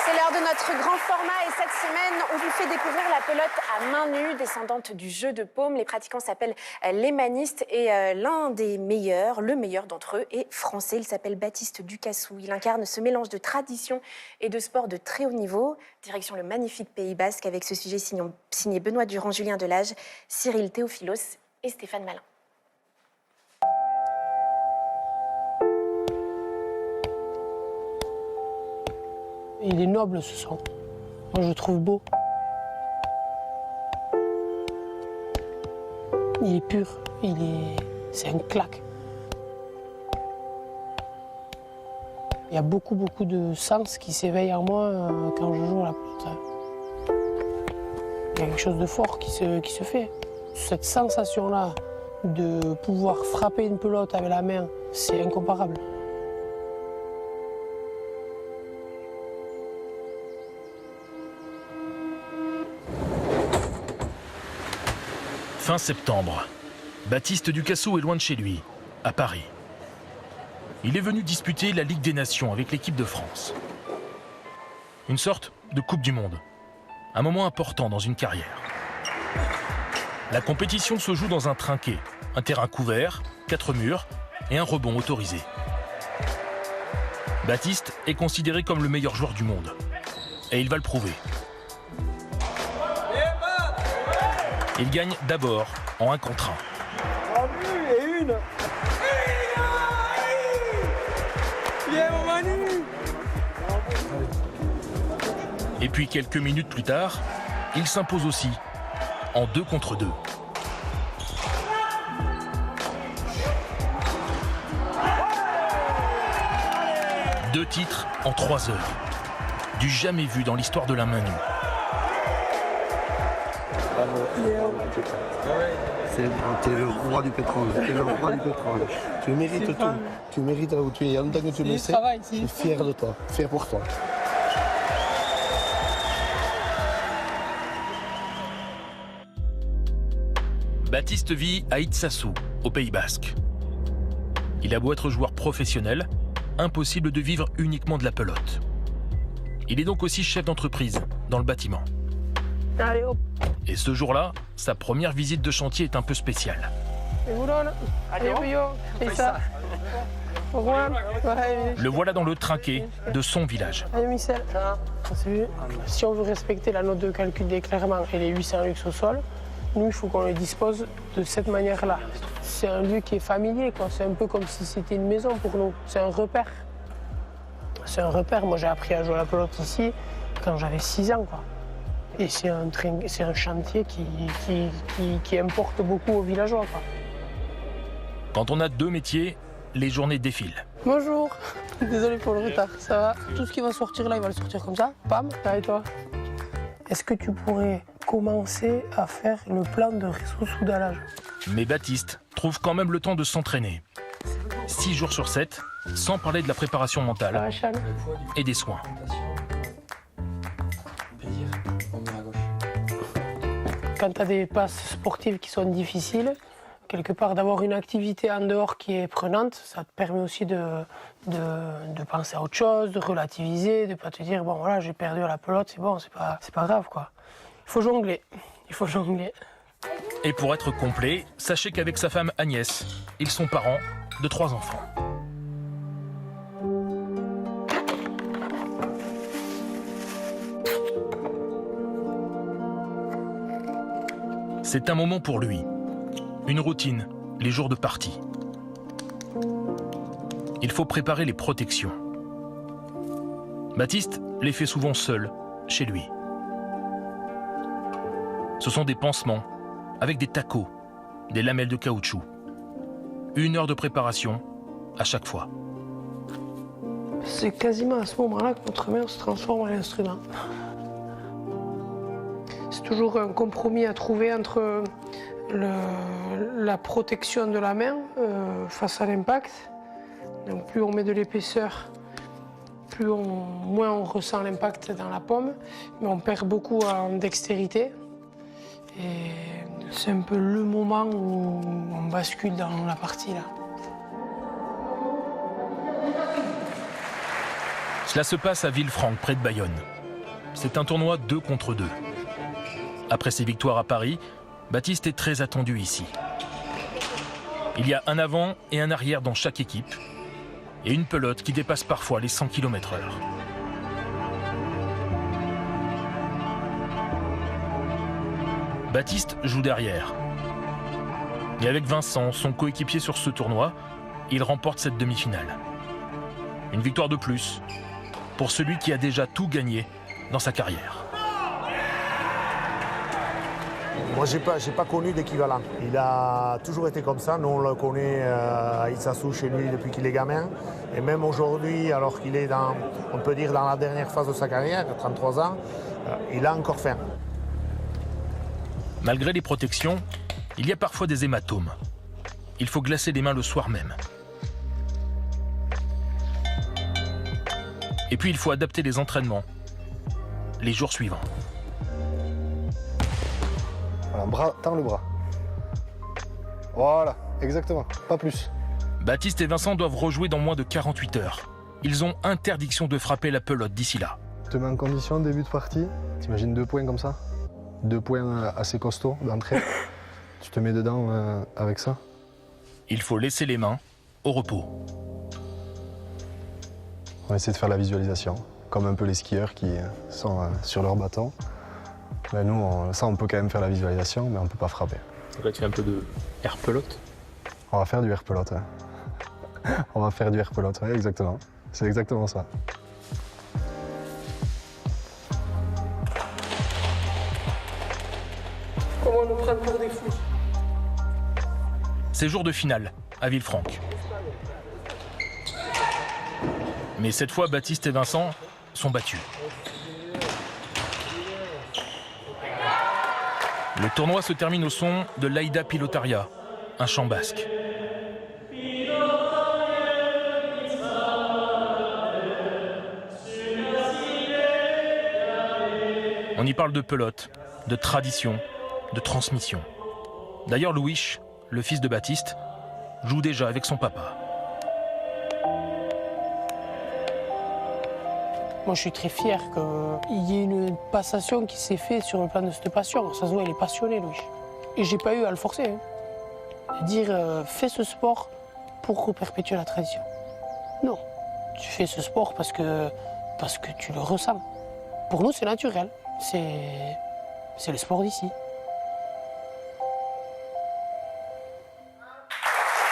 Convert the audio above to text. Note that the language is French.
C'est l'heure de notre grand format et cette semaine, on vous fait découvrir la pelote à main nue, descendante du jeu de paume. Les pratiquants s'appellent les manistes et l'un des meilleurs, le meilleur d'entre eux est français. Il s'appelle Baptiste Ducassou. Il incarne ce mélange de tradition et de sport de très haut niveau. Direction le magnifique Pays Basque avec ce sujet signé Benoît Durand, Julien Delage, Cyril Théophilos et Stéphane Malin. Il est noble ce son. Moi je le trouve beau. Il est pur. C'est un claque. Il y a beaucoup de sens qui s'éveillent en moi quand je joue à la pelote. Il y a quelque chose de fort qui se fait. Cette sensation-là de pouvoir frapper une pelote avec la main, c'est incomparable. Fin septembre, Baptiste Ducassou est loin de chez lui, à Paris. Il est venu disputer la Ligue des Nations avec l'équipe de France. Une sorte de Coupe du Monde. Un moment important dans une carrière. La compétition se joue dans un trinquet, un terrain couvert, 4 murs et un rebond autorisé. Baptiste est considéré comme le meilleur joueur du monde. Et il va le prouver. Il gagne d'abord en 1 contre 1. En but et une. Et puis quelques minutes plus tard, il s'impose aussi en 2 contre 2. Deux titres en 3 heures. Du jamais vu dans l'histoire de la main nue. T'es le roi du pétrole, t'es le roi du pétrole. Tu mérites tout. Tu mérites là où tu es. En tant que tu le sais, je suis fier de toi, fier pour toi. Baptiste vit à Itsasou, au Pays Basque. Il a beau être joueur professionnel, impossible de vivre uniquement de la pelote. Il est donc aussi chef d'entreprise dans le bâtiment. Allez hop. Et ce jour-là, sa première visite de chantier est un peu spéciale. Allez, fais ça. Au revoir. Le voilà dans le trinquet de son village. Allez, Michel. Si on veut respecter la note de calcul d'éclairement et les 800 lux au sol, nous, il faut qu'on les dispose de cette manière-là. C'est un lieu qui est familier, quoi. C'est un peu comme si c'était une maison pour nous. C'est un repère. C'est un repère. Moi, j'ai appris à jouer à la pelote ici quand j'avais 6 ans, quoi. Et c'est un chantier qui importe beaucoup aux villageois, quoi. Quand on a 2 métiers, les journées défilent. Bonjour. Désolé pour le retard, ça va? Tout ce qui va sortir là, il va le sortir comme ça. Pam, là et toi? Est-ce que tu pourrais commencer à faire le plan de réseau soudalage? Mais Baptiste trouve quand même le temps de s'entraîner. 6 jours sur 7, sans parler de la préparation mentale et des soins. Quand tu as des passes sportives qui sont difficiles, quelque part d'avoir une activité en dehors qui est prenante, ça te permet aussi de penser à autre chose, de relativiser, de ne pas te dire bon voilà j'ai perdu à la pelote, c'est bon, c'est pas grave quoi. Il faut jongler, Et pour être complet, sachez qu'avec sa femme Agnès, ils sont parents de 3 enfants. C'est un moment pour lui. Une routine, les jours de partie. Il faut préparer les protections. Baptiste les fait souvent seul, chez lui. Ce sont des pansements, avec des tacos, des lamelles de caoutchouc. 1 heure de préparation à chaque fois. C'est quasiment à ce moment-là que notre main se transforme en l'instrument. C'est toujours un compromis à trouver entre la protection de la main face à l'impact. Donc plus on met de l'épaisseur, moins on ressent l'impact dans la paume, mais on perd beaucoup en dextérité. Et c'est un peu le moment où on bascule dans la partie là. Cela se passe à Villefranche, près de Bayonne. C'est un tournoi 2 contre 2. Après ses victoires à Paris, Baptiste est très attendu ici. Il y a un avant et un arrière dans chaque équipe et une pelote qui dépasse parfois les 100 km/h. Baptiste joue derrière. Et avec Vincent, son coéquipier sur ce tournoi, il remporte cette demi-finale. Une victoire de plus pour celui qui a déjà tout gagné dans sa carrière. Moi, j'ai pas connu d'équivalent. Il a toujours été comme ça. Nous, on le connaît à Issasou chez lui depuis qu'il est gamin. Et même aujourd'hui, alors qu'il est on peut dire, dans la dernière phase de sa carrière, 33 ans, il a encore faim. Malgré les protections, il y a parfois des hématomes. Il faut glacer les mains le soir même. Et puis il faut adapter les entraînements les jours suivants. Voilà, tends le bras. Voilà, exactement, pas plus. Baptiste et Vincent doivent rejouer dans moins de 48 heures. Ils ont interdiction de frapper la pelote d'ici là. Je te mets en condition, début de partie. T'imagines 2 points comme ça? 2 points assez costauds d'entrée. Tu te mets dedans avec ça. Il faut laisser les mains au repos. On va essayer de faire la visualisation, comme un peu les skieurs qui sont sur leur bâton. Ben nous, on peut quand même faire la visualisation, mais on ne peut pas frapper. Donc là, tu fais un peu de air pelote. On va faire du air pelote, ouais. On va faire du air pelote, ouais, exactement. C'est exactement ça. Comment nous prendre pour des fous? C'est jour de finale à Villefranche. Mais cette fois, Baptiste et Vincent sont battus. Le tournoi se termine au son de l'Aïda Pilotaria, un chant basque. On y parle de pelote, de tradition, de transmission. D'ailleurs, Louis, le fils de Baptiste, joue déjà avec son papa. Moi, je suis très fier qu'il y ait une passation qui s'est faite sur le plan de cette passion. Ça se voit, il est passionné, lui. Et j'ai pas eu à le forcer. Hein. Dire, fais ce sport pour perpétuer la tradition. Non, tu fais ce sport parce que tu le ressens. Pour nous, c'est naturel. C'est le sport d'ici.